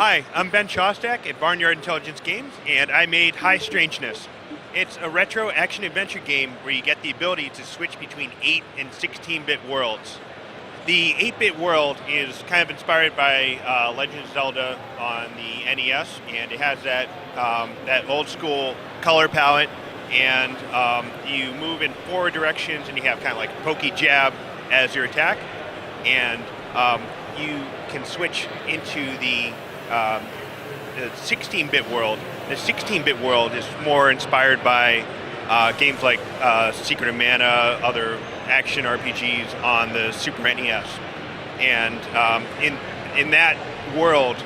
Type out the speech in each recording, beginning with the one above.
Hi, I'm Ben Shostak at Barnyard Intelligence Games, and I made High Strangeness. It's a retro action-adventure game where you get the ability to switch between 8 and 16-bit worlds. The 8-bit world is kind of inspired by Legend of Zelda on the NES, and it has that old-school color palette, and you move in 4 directions, and you have kind of like pokey jab as your attack, and you can switch into the 16-bit world. The 16-bit world is more inspired by games like Secret of Mana, other action RPGs on the Super NES. And in that world,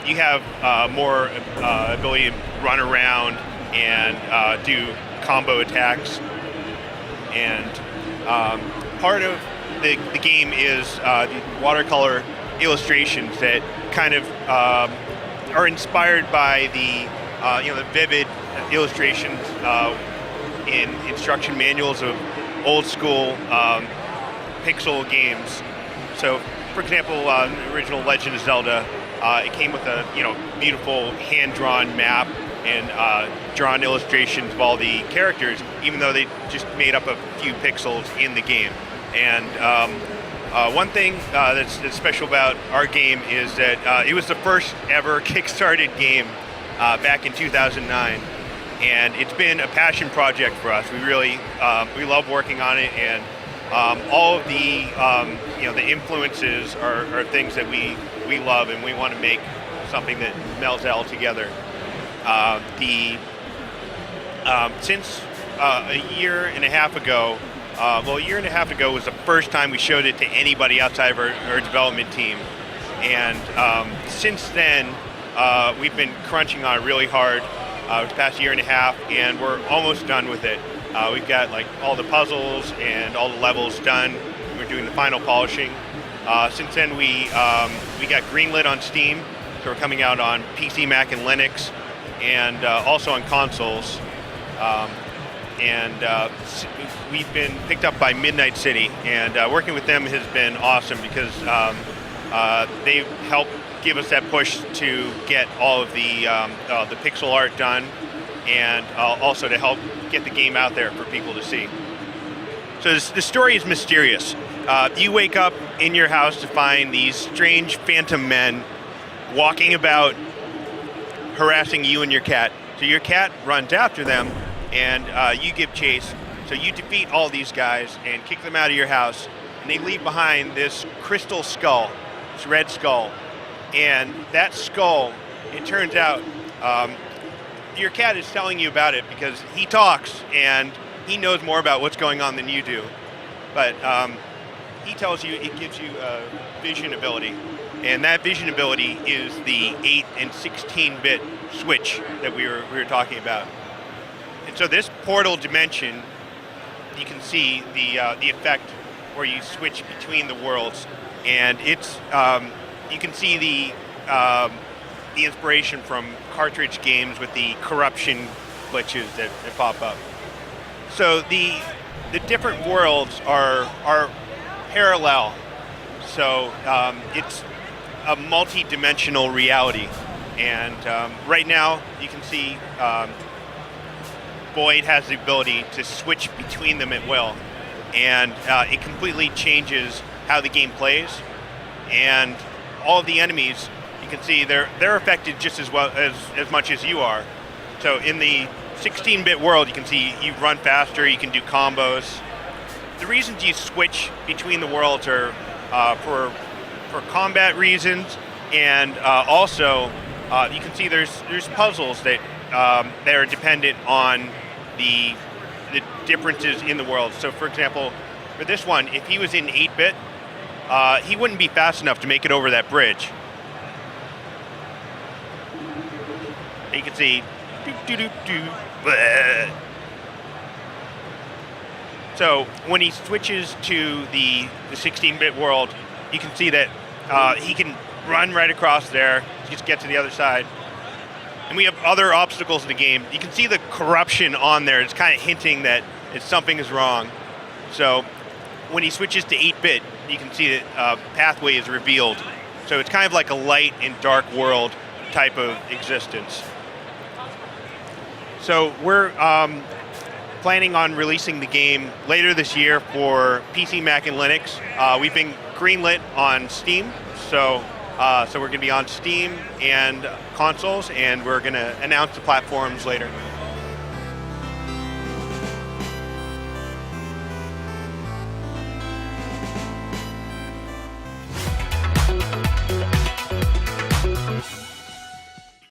you have more ability to run around and do combo attacks. And part of the game is the watercolor illustrations that kind of are inspired by the vivid illustrations in instruction manuals of old school pixel games. So, for example, the original Legend of Zelda, it came with a beautiful hand-drawn map and drawn illustrations of all the characters, even though they just made up a few pixels in the game. And one thing that's special about our game is that it was the first ever Kickstarted game back in 2009, and it's been a passion project for us. We really we love working on it, and all of the the influences are things that we love, and we want to make something that melds it all together. Since a year and a half ago. A year and a half ago was the first time we showed it to anybody outside of our development team. And since then, we've been crunching on it really hard the past year and a half, and we're almost done with it. We've got like all the puzzles and all the levels done. We're doing the final polishing. Since then, we got greenlit on Steam, so we're coming out on PC, Mac, and Linux, and also on consoles. We've been picked up by Midnight City, and working with them has been awesome because they've helped give us that push to get all of the pixel art done, and also to help get the game out there for people to see. So the story is mysterious. You wake up in your house to find these strange phantom men walking about, harassing you and your cat. So your cat runs after them, and you give chase. So you defeat all these guys and kick them out of your house, and they leave behind this crystal skull, this red skull. And that skull, it turns out, your cat is telling you about it because he talks and he knows more about what's going on than you do. But he tells you it gives you a vision ability, and that vision ability is the 8 and 16-bit switch that we were talking about. And so this portal dimension, you can see the effect where you switch between the worlds, and it's you can see the inspiration from cartridge games with the corruption glitches that pop up. So the different worlds are parallel. So it's a multi-dimensional reality, and right now you can see. Boyd has the ability to switch between them at will, and it completely changes how the game plays. And all of the enemies, you can see they're affected just as well as much as you are. So in the 16-bit world, you can see you run faster, you can do combos. The reasons you switch between the worlds are for combat reasons, and also you can see there's puzzles that are dependent on the differences in the world. So for example, for this one, if he was in 8-bit, he wouldn't be fast enough to make it over that bridge. You can see So when he switches to the 16-bit world, you can see that he can run right across there, just get to the other side. And we have other obstacles in the game. You can see the corruption on there. It's kind of hinting that something is wrong. So when he switches to 8-bit, you can see that pathway is revealed. So it's kind of like a light and dark world type of existence. So we're planning on releasing the game later this year for PC, Mac, and Linux. We've been greenlit on Steam, so we're going to be on Steam and consoles, and we're going to announce the platforms later.